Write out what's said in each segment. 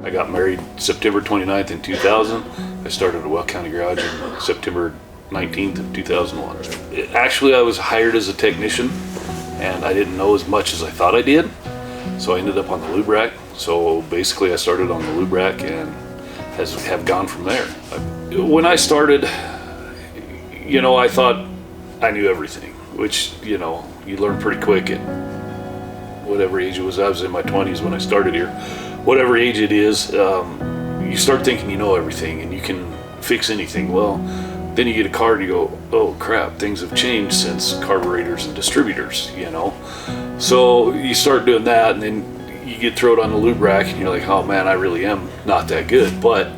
I got married September 29th in 2000. I started at Well County Garage in September 19th of 2001. Actually, I was hired as a technician, and I didn't know as much as I thought I did. So I ended up on the lube rack. So basically I started on the lube rack and have gone from there. When I started, I thought I knew everything, which, you learn pretty quick at whatever age it was. I was in my 20s when I started here. Whatever age it is, you start thinking you know everything and you can fix anything. Well, then you get a car and you go, oh crap, things have changed since carburetors and distributors, So you start doing that, and then you get thrown on the lube rack and you're like, oh man, I really am not that good. But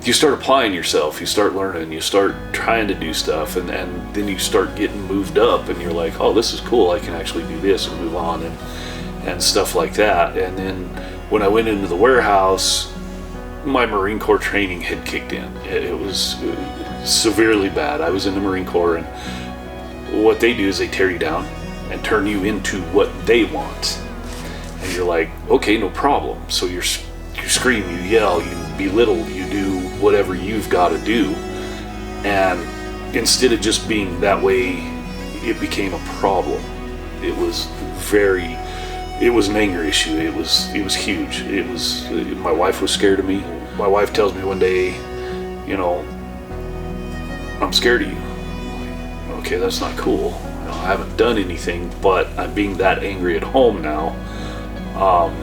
you start applying yourself, you start learning, you start trying to do stuff, and then you start getting moved up and you're like, oh, this is cool, I can actually do this and move on and stuff like that. And then when I went into the warehouse, my Marine Corps training had kicked in. It was severely bad. I was in the Marine Corps, and what they do is they tear you down and turn you into what they want. And you're like, okay, no problem. So you scream, you yell, you belittle, you do whatever you've got to do. And instead of just being that way, it became a problem. It was an anger issue. It was huge. My wife was scared of me. My wife tells me one day, I'm scared of you. I'm like, okay, that's not cool. I haven't done anything, but I'm being that angry at home now.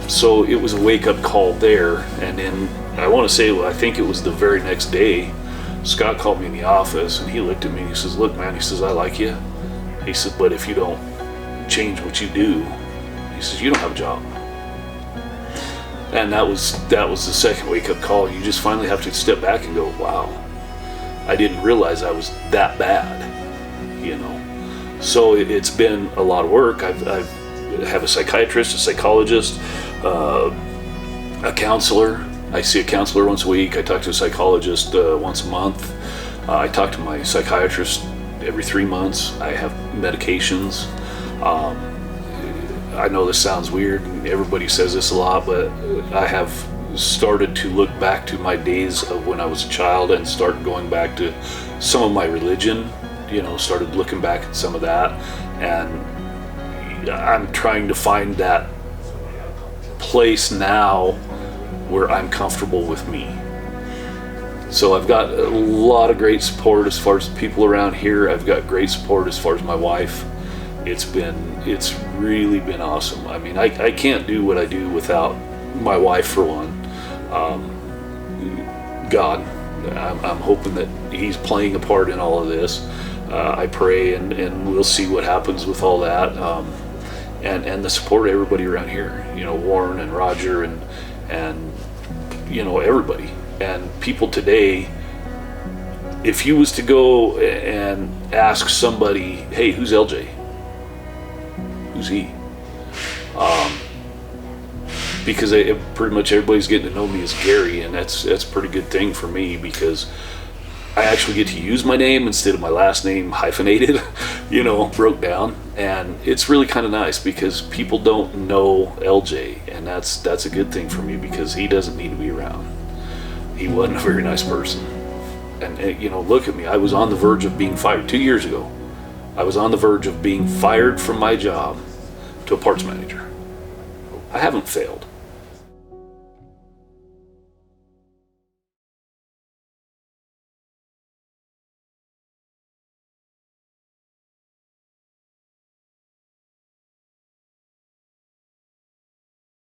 So it was a wake-up call there. And then I want to say, I think it was the very next day, Scott called me in the office and he looked at me and he says, look man, he says, I like you. He said, but if you don't change what you do, he says, you don't have a job. And that was the second wake-up call. You just finally have to step back and go, wow, I didn't realize I was that bad, So it's been a lot of work. I have a psychiatrist, a psychologist, a counselor. I see a counselor once a week. I talk to a psychologist once a month. I talk to my psychiatrist every 3 months. I have medications. I know this sounds weird, and everybody says this a lot, but I have started to look back to my days of when I was a child and start going back to some of my religion, started looking back at some of that, and I'm trying to find that place now where I'm comfortable with me. So I've got a lot of great support as far as the people around here. I've got great support as far as my wife. It's really been awesome. I mean, I can't do what I do without my wife, for one. God, I'm hoping that he's playing a part in all of this. I pray, and we'll see what happens with all that. And the support of everybody around here, Warren and Roger and everybody. And people today, if you was to go and ask somebody, hey, who's LJ? Who's he? Because pretty much everybody's getting to know me as Gary, and that's a pretty good thing for me, because I actually get to use my name instead of my last name hyphenated, broke down. And it's really kind of nice because people don't know LJ, and that's a good thing for me, because he doesn't need to be around. He wasn't a very nice person. And look at me. I was on the verge of being fired 2 years ago. I was on the verge of being fired from my job to a parts manager. I haven't failed.